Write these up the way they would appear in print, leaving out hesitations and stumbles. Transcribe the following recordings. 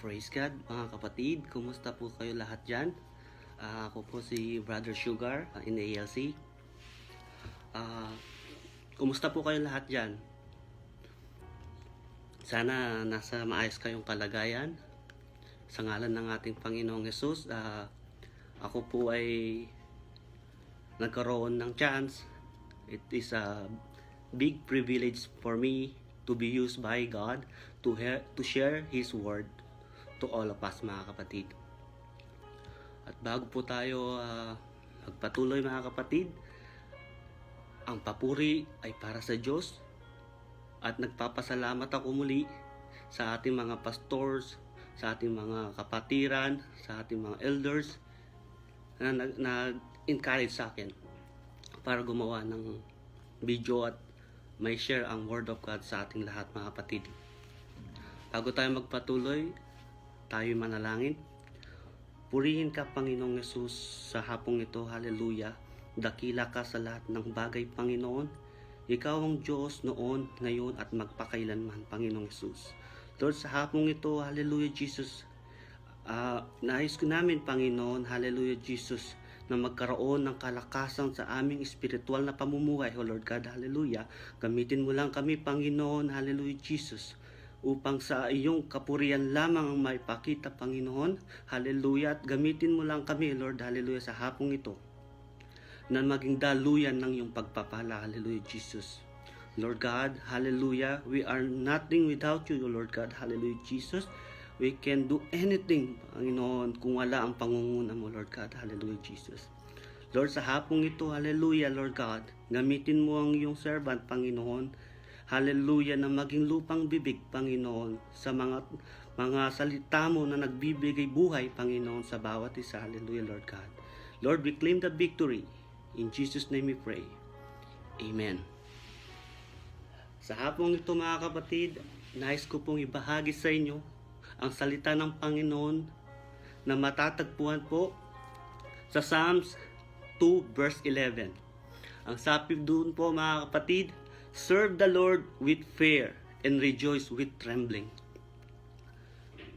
Praise God, mga kapatid. Kumusta po kayo lahat dyan? Ako po si Brother Sugar in ALC. Kumusta po kayo lahat dyan? Sana nasa maayos kayong kalagayan. Sa ngalan ng ating Panginoong Jesus, ako po ay nagkaroon ng chance. It is a big privilege for me to be used by God to share His Word to all of us, mga kapatid. At bago po tayo magpatuloy, mga kapatid, ang papuri ay para sa Diyos, at nagpapasalamat ako muli sa ating mga pastors, sa ating mga kapatiran, sa ating mga elders na nag-encourage sa akin para gumawa ng video at may share ang Word of God sa ating lahat, mga kapatid. Bago tayo magpatuloy, tayo manalangin. Purihin ka, Panginoong Yesus, sa hapong ito. Hallelujah. Dakila ka sa lahat ng bagay, Panginoon. Ikaw ang Diyos noon, ngayon, at magpakailanman, Panginoong Yesus. Lord, sa hapong ito, hallelujah, Jesus. Nais ko namin, Panginoon, hallelujah, Jesus, na magkaroon ng kalakasan sa aming espiritual na pamumuhay, O Lord God, hallelujah. Gamitin mo lang kami, Panginoon, hallelujah, Jesus, upang sa iyong kapurihan lamang ang maipakita, Panginoon, hallelujah. At gamitin mo lang kami, Lord, hallelujah, sa hapong ito, na maging daluyan ng iyong pagpapala, hallelujah, Jesus. Lord God, hallelujah, we are nothing without you, Lord God, hallelujah, Jesus. We can do anything, Panginoon, kung wala ang pangunguna mo, Lord God, hallelujah, Jesus. Lord, sa hapong ito, hallelujah, Lord God, gamitin mo ang iyong servant, Panginoon, hallelujah, na maging lupang bibig, Panginoon, sa mga salita mo na nagbibigay buhay, Panginoon, sa bawat isa, hallelujah, Lord God. Lord, we claim the victory. In Jesus' name we pray. Amen. Sa hapong ito, mga kapatid, nais ko pong ibahagi sa inyo ang salita ng Panginoon na matatagpuan po sa Psalms 2 verse 11. Ang sabi doon po, mga kapatid, serve the Lord with fear and rejoice with trembling.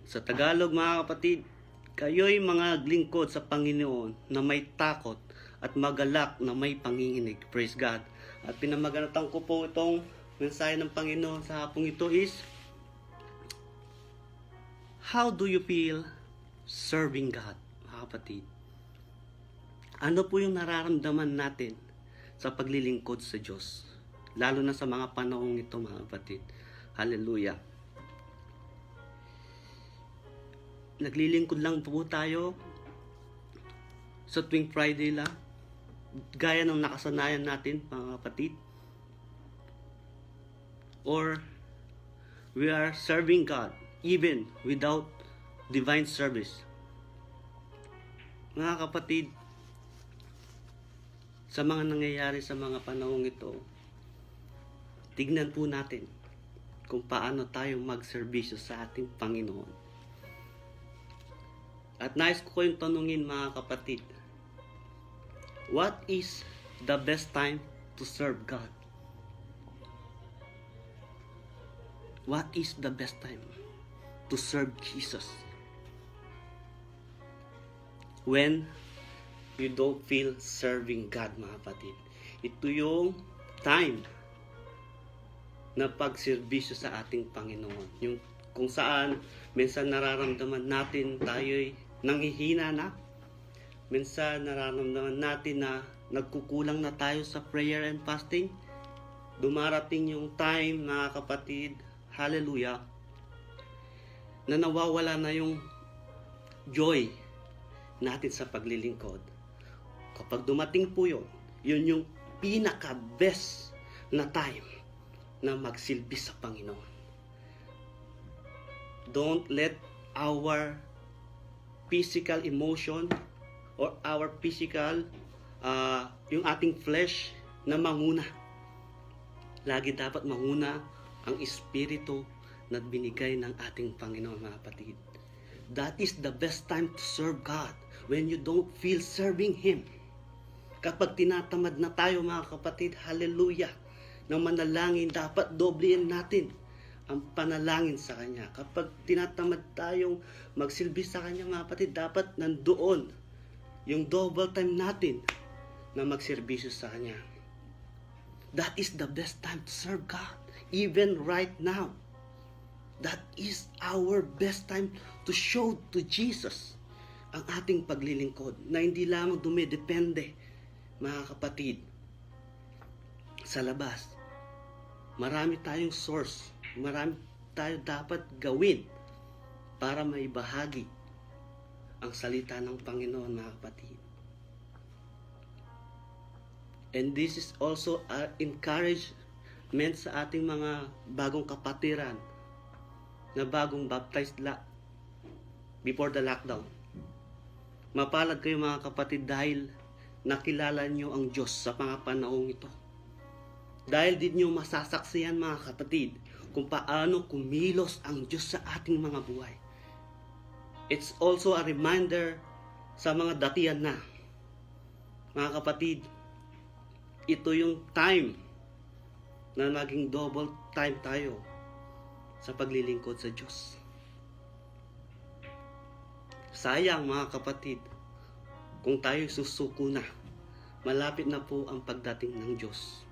Sa Tagalog, mga kapatid, kayo'y mga lingkod sa Panginoon na may takot at magalak na may panginginig. Praise God. At pinamaganatan ko po itong mensahe ng Panginoon sa hapong ito is, how do you feel serving God, mga kapatid? Ano po yung nararamdaman natin sa paglilingkod sa Diyos? Lalo na sa mga panahong ito, mga kapatid. Hallelujah. Naglilingkod lang po tayo sa tuwing Friday lang, gaya ng nakasanayan natin, mga kapatid. Or we are serving God even without divine service. Mga kapatid, sa mga nangyayari sa mga panahong ito, tignan po natin kung paano tayo magserbisyo sa ating Panginoon. At nais ko kayong tanungin, mga kapatid, what is the best time to serve God? What is the best time to serve Jesus? When you don't feel serving God, mga kapatid. Ito yung time na pagserbisyo sa ating Panginoon. Yung kung saan minsan nararamdaman natin tayo'y nanghihina na. Minsan nararamdaman natin na nagkukulang na tayo sa prayer and fasting. Dumarating yung time, mga kapatid, hallelujah, na nawawala na yung joy natin sa paglilingkod. Kapag dumating po yun yung pinaka-best na time na magsilbi sa Panginoon. Don't let our physical emotion or our physical, yung ating flesh na manguna. Lagi dapat manguna ang espiritu na binigay ng ating Panginoon, mga kapatid. That is the best time to serve God, when you don't feel serving Him. Kapag tinatamad na tayo, mga kapatid, hallelujah, na manalangin, dapat doblein natin ang panalangin sa Kanya. Kapag tinatamad tayong magsilbi sa Kanya, mga kapatid, dapat nandoon yung double time natin na magserbisyo sa Kanya. That is the best time to serve God. Even right now. That is our best time to show to Jesus ang ating paglilingkod na hindi lamang dumidepende, mga kapatid, sa labas. Marami tayong source, marami tayo dapat gawin para maibahagi ang salita ng Panginoon, mga kapatid. And this is also an encouragement sa ating mga bagong kapatiran na bagong baptized before the lockdown. Mapalad kayo, mga kapatid, dahil nakilala nyo ang Diyos sa mga panahong ito. Dahil din nyo masasaksihan, mga kapatid, kung paano kumilos ang Diyos sa ating mga buhay. It's also a reminder sa mga datihan na, mga kapatid, ito yung time na naging double time tayo sa paglilingkod sa Diyos. Sayang, mga kapatid, kung tayo susuko na, malapit na po ang pagdating ng Diyos.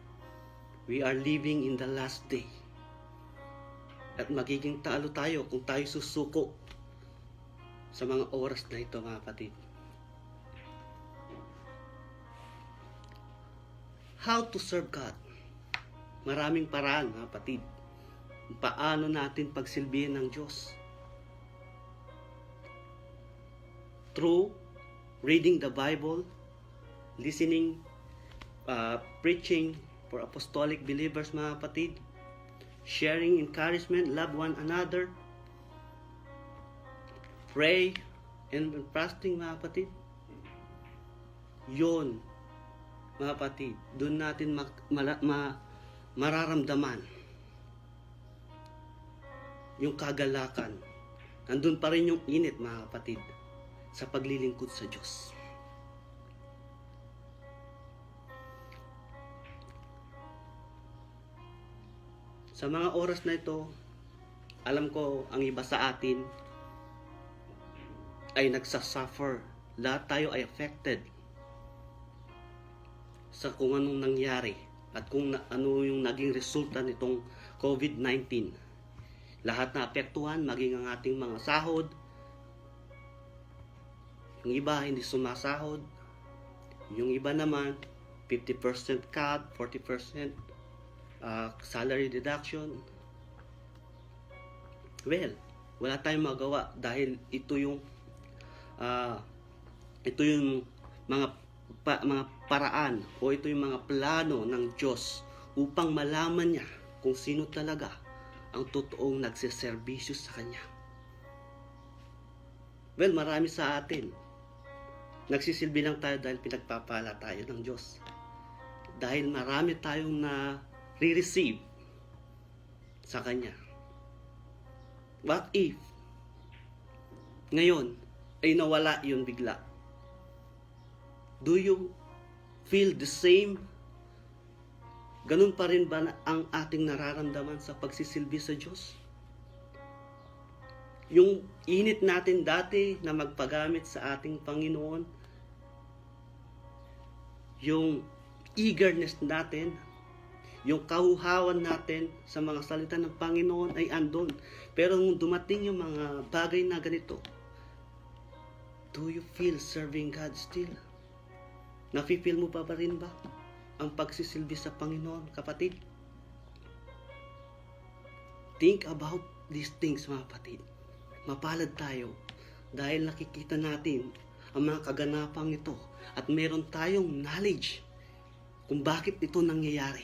We are living in the last day. At magiging talo tayo kung tayo susuko sa mga oras na ito, mga kapatid. How to serve God? Maraming paraan, mga kapatid. Paano natin pagsilbihin ng Diyos? Through reading the Bible, listening, preaching for apostolic believers, mga kapatid, sharing encouragement, love one another, pray, and fasting, mga kapatid. Yun, mga kapatid, doon natin mararamdaman yung kagalakan. Nandun pa rin yung init, mga kapatid, sa paglilingkod sa Diyos. Sa mga oras na ito, alam ko ang iba sa atin ay nagsasuffer. Lahat tayo ay affected sa kung anong nangyari at kung ano yung naging resulta nitong COVID-19. Lahat na apektuhan, maging ang ating mga sahod. Yung iba hindi sumasahod. Yung iba naman 50% cut, 40% salary deduction. Well, wala tayong magawa dahil ito yung mga paraan o ito yung mga plano ng Diyos upang malaman niya kung sino talaga ang totoong nagseserbisyo sa Kanya. Well, marami sa atin nagsisilbi lang tayo dahil pinagpapala tayo ng Diyos. Dahil marami tayong na-receive sa Kanya. What if ngayon ay nawala yun bigla? Do you feel the same? Ganun pa rin ba ang ating nararamdaman sa pagsisilbi sa Diyos? Yung init natin dati na magpagamit sa ating Panginoon, yung eagerness natin, yung kahuhawan natin sa mga salita ng Panginoon ay andon. Pero nung dumating yung mga bagay na ganito, do you feel serving God still? Nafe-feel mo pa rin ba ang pagsisilbi sa Panginoon, kapatid? Think about these things, mga kapatid. Mapalad tayo dahil nakikita natin ang mga kaganapang ito at meron tayong knowledge kung bakit ito nangyayari.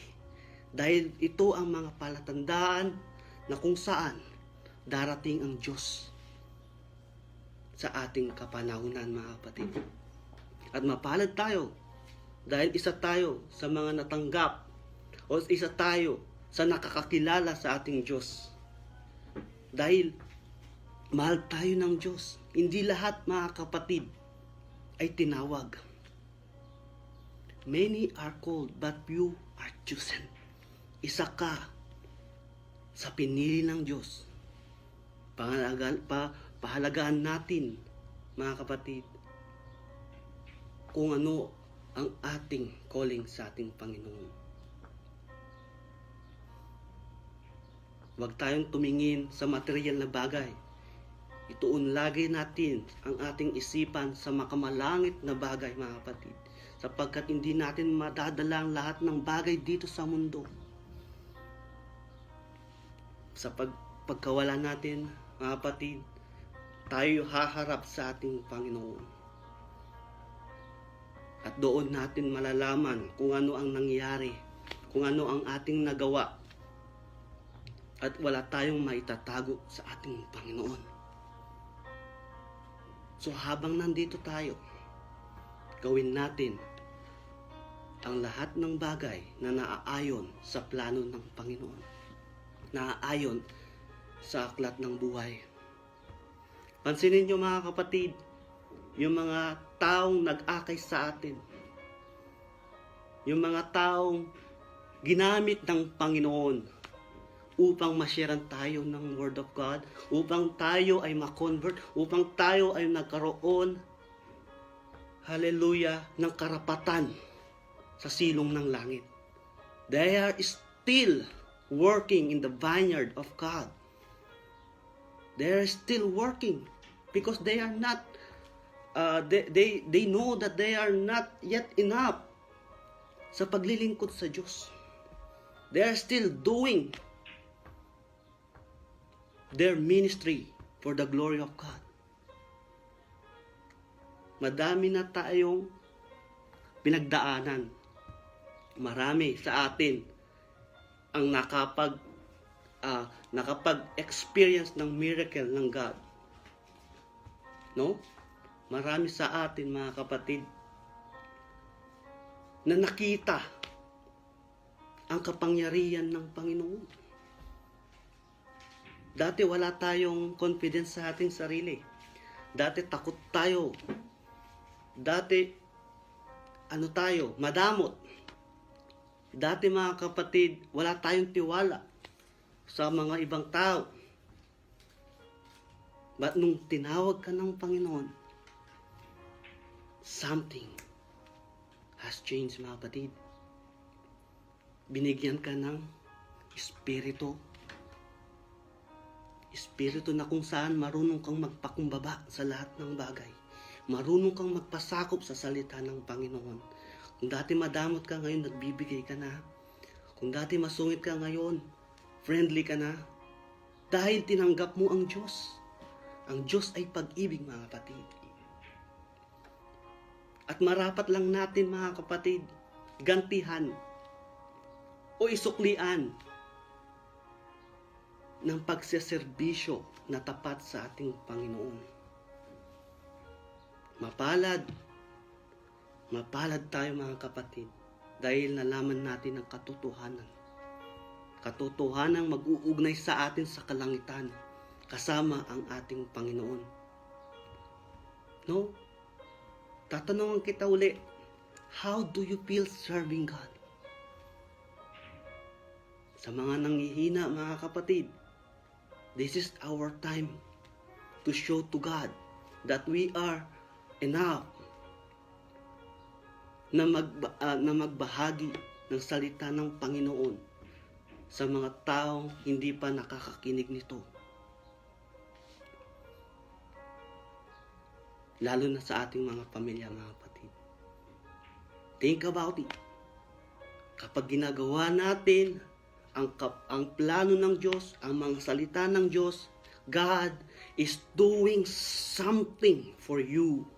Dahil ito ang mga palatandaan na kung saan darating ang Diyos sa ating kapanahunan, mga kapatid. At mapalad tayo dahil isa tayo sa mga natanggap o isa tayo sa nakakakilala sa ating Diyos. Dahil mahal tayo ng Diyos. Hindi lahat, mga kapatid, ay tinawag. Many are called, but few are chosen. Isa ka sa pinili ng Diyos. Pahalagaan natin, mga kapatid, kung ano ang ating calling sa ating Panginoon. Huwag tayong tumingin sa material na bagay. Ituon lagi natin ang ating isipan sa makamalangit na bagay, mga kapatid, sapagkat hindi natin madadala ang lahat ng bagay dito sa mundo. Sa pagkawala natin, mga kapatid, tayo haharap sa ating Panginoon. At doon natin malalaman kung ano ang nangyari, kung ano ang ating nagawa, at wala tayong maitatago sa ating Panginoon. So habang nandito tayo, gawin natin ang lahat ng bagay na naaayon sa plano ng Panginoon, naaayon sa aklat ng buhay. Pansinin nyo, mga kapatid, yung mga taong nag-akay sa atin, yung mga taong ginamit ng Panginoon upang masyaran tayo ng Word of God, upang tayo ay makonvert, upang tayo ay nagkaroon, hallelujah, ng karapatan sa silong ng langit. They are still working in the vineyard of God. They are still working because they are not, they know that they are not yet enough sa paglilingkod sa Diyos. They are still doing their ministry for the glory of God. Madami na tayong pinagdaanan. Marami sa atin ang nakapag-experience ng miracle ng God. No? Marami sa atin, mga kapatid, na nakita ang kapangyarihan ng Panginoon. Dati wala tayong confidence sa ating sarili. Dati takot tayo. Dati madamot. Dati, mga kapatid, wala tayong tiwala sa mga ibang tao. But nung tinawag ka ng Panginoon, something has changed, mga kapatid. Binigyan ka ng Espiritu na kung saan marunong kang magpakumbaba sa lahat ng bagay. Marunong kang magpasakop sa salita ng Panginoon. Kung dati madamot ka, ngayon nagbibigay ka na. Kung dati masungit ka, ngayon friendly ka na. Dahil tinanggap mo ang Diyos. Ang Diyos ay pag-ibig, mga kapatid. At marapat lang natin, mga kapatid, gantihan o isuklian ng pagseserbisyo na tapat sa ating Panginoon. Mapalad tayo, mga kapatid, dahil nalaman natin ang katotohanan. Katotohanan mag-uugnay sa atin sa kalangitan, kasama ang ating Panginoon. No? Tatanungan kita uli, how do you feel serving God? Sa mga nanghihina, mga kapatid, this is our time to show to God that we are enough na magbahagi ng salita ng Panginoon sa mga taong hindi pa nakakakinig nito. Lalo na sa ating mga pamilya, mga kapatid. Think about it. Kapag ginagawa natin ang plano ng Diyos, ang mga salita ng Diyos, God is doing something for you.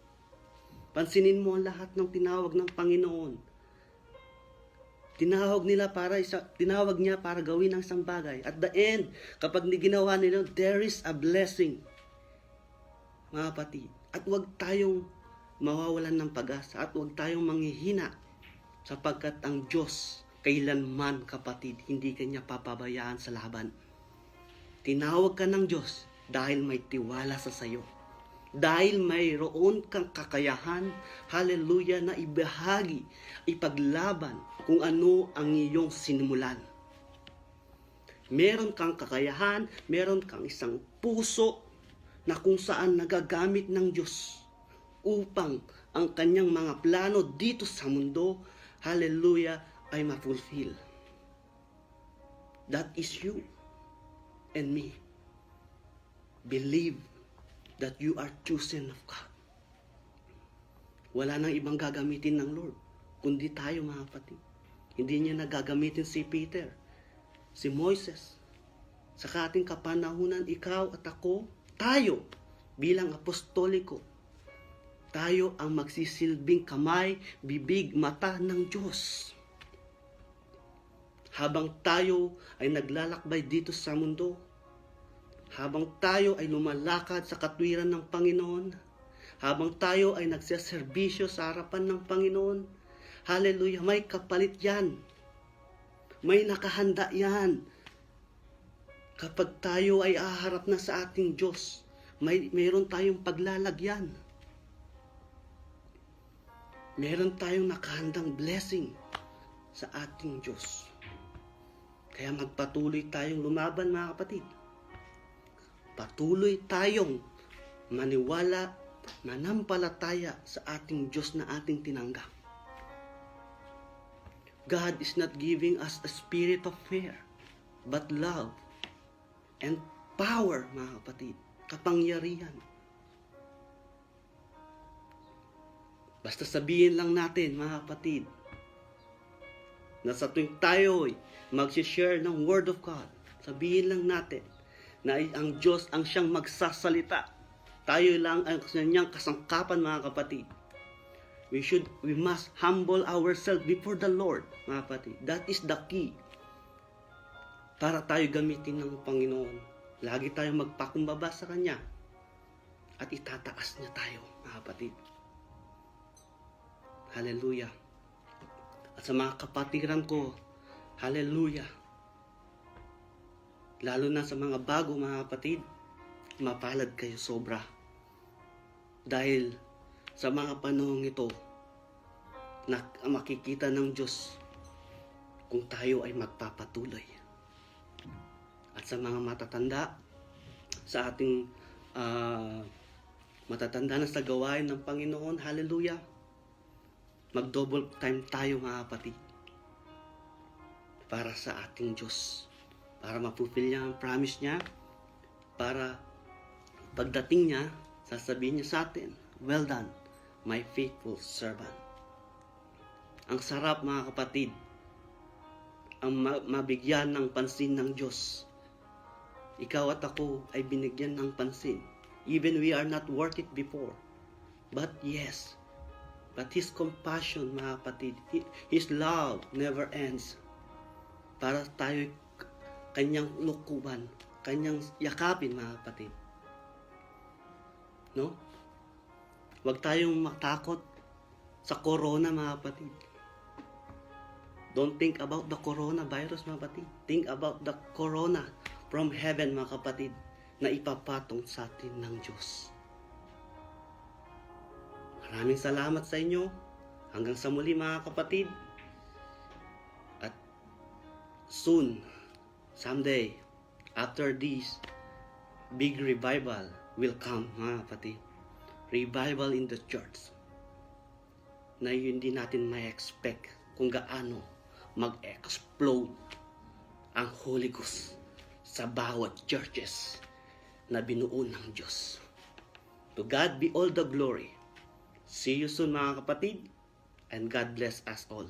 Pansinin mo ang lahat ng tinawag ng Panginoon. Tinawag niya para gawin ang isang bagay. At the end, kapag ginawa nila, there is a blessing. Mga kapatid, at huwag tayong mawawalan ng pag-asa at huwag tayong manghihina sapagkat ang Diyos kailanman, kapatid, hindi kanya papabayaan sa laban. Tinawag ka ng Diyos dahil may tiwala sa sayo. Dahil mayroon kang kakayahan, hallelujah, na ibahagi, ipaglaban kung ano ang iyong sinimulan. Meron kang kakayahan, meron kang isang puso na kung saan nagagamit ng Diyos upang ang kanyang mga plano dito sa mundo, hallelujah, ay ma-fulfill. That is you and me. Believe that you are chosen of God. Wala nang ibang gagamitin ng Lord, kundi tayo mga kapatid. Hindi niya nagagamitin si Peter, si Moises. Sa ating kapanahunan, ikaw at ako, tayo bilang apostoliko, tayo ang magsisilbing kamay, bibig, mata ng Diyos. Habang tayo ay naglalakbay dito sa mundo, habang tayo ay lumalakad sa katwiran ng Panginoon, habang tayo ay nagseserbisyo sa harapan ng Panginoon, hallelujah, may kapalit yan. May nakahanda yan. Kapag tayo ay aharap na sa ating Diyos, mayroon tayong paglalagyan. Meron tayong nakahandang blessing sa ating Diyos. Kaya magpatuloy tayong lumaban mga kapatid. Patuloy tayong maniwala, manampalataya sa ating Diyos na ating tinanggap. God is not giving us a spirit of fear, but love and power, mga kapatid. Kapangyarihan. Basta sabihin lang natin, mga kapatid, na sa tuwing tayo ay mag-share ng Word of God, sabihin lang natin na ang Diyos ang siyang magsasalita. Tayo lang ang kanyang kasangkapan, mga kapatid. We must humble ourselves before the Lord, mga kapatid. That is the key para tayo gamitin ng Panginoon. Lagi tayong magpakumbaba sa Kanya at itataas niya tayo, mga kapatid. Hallelujah. At sa mga kapatiran ko, hallelujah. Lalo na sa mga bago, mga kapatid, mapalad kayo sobra. Dahil sa mga panahong ito, na makikita ng Diyos kung tayo ay magpapatuloy. At sa mga matatanda, sa ating matatanda na sa gawain ng Panginoon, hallelujah, mag-double time tayo, mga kapatid, para sa ating Diyos, para ma-fulfill niya ang promise niya, para pagdating niya, sasabihin niya sa atin, well done, my faithful servant. Ang sarap, mga kapatid, ang mabigyan ng pansin ng Diyos. Ikaw at ako ay binigyan ng pansin. Even we are not worth it before. But yes, but His compassion, mga kapatid, His love never ends. Para tayo Kanyang lukuban, Kanyang yakapin, mga kapatid. No? Huwag tayong matakot sa corona, mga kapatid. Don't think about the coronavirus, mga kapatid. Think about the corona from heaven, mga kapatid, na ipapatong sa atin ng Diyos. Maraming salamat sa inyo. Hanggang sa muli, mga kapatid. At soon, someday, after this, big revival will come, mga kapatid. Revival in the church. Na hindi natin ma-expect kung gaano mag-explode ang Holy Ghost sa bawat churches na binuo ng Diyos. To God be all the glory. See you soon, mga kapatid, and God bless us all.